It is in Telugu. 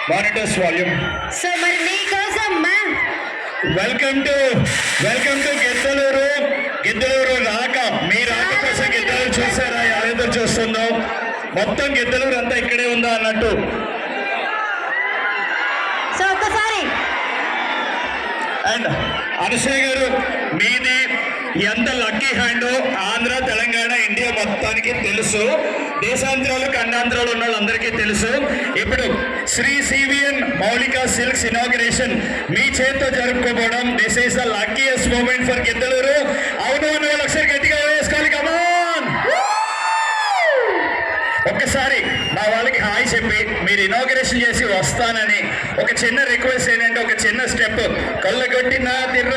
Monitors volume. సో మరి మీకోసం వెల్కమ్ టు గిద్దలూరు. గిద్దలూరు రాక మీ రాక కోసం గిద్దలూరు చూసారా? ఎవరెదురు చూస్తుందో మొత్తం గిద్దలూరు అంతా ఇక్కడే ఉందా అన్నట్టు. సో ఒక్కసారి అండ్ అనుసూయ గారు, మీది ఎంత lucky hand. Andhra, Telangana, India మొత్తానికి తెలుసు. దేశాంధ్రాలు, ఖండాంధ్రాలు ఉన్న వాళ్ళందరికీ తెలుసు. ఇప్పుడు Shri CVN Maulika silks inauguration మీ చేతితో జరుపుకోవడం, this is the luckiest moment for Giddalur. అవును అని వాళ్ళు ఒకసారి గట్టిగా వేసుకోవాలి. కమాన్, ఒక్కసారి మా వాళ్ళకి హాయ్ చెప్పి మీరు ఇనాగ్రేషన్ చేసి వస్తానని ఒక చిన్న రిక్వెస్ట్ ఏంటంటే, ఒక చిన్న స్టెప్. కళ్ళగొట్టిన తిర్ర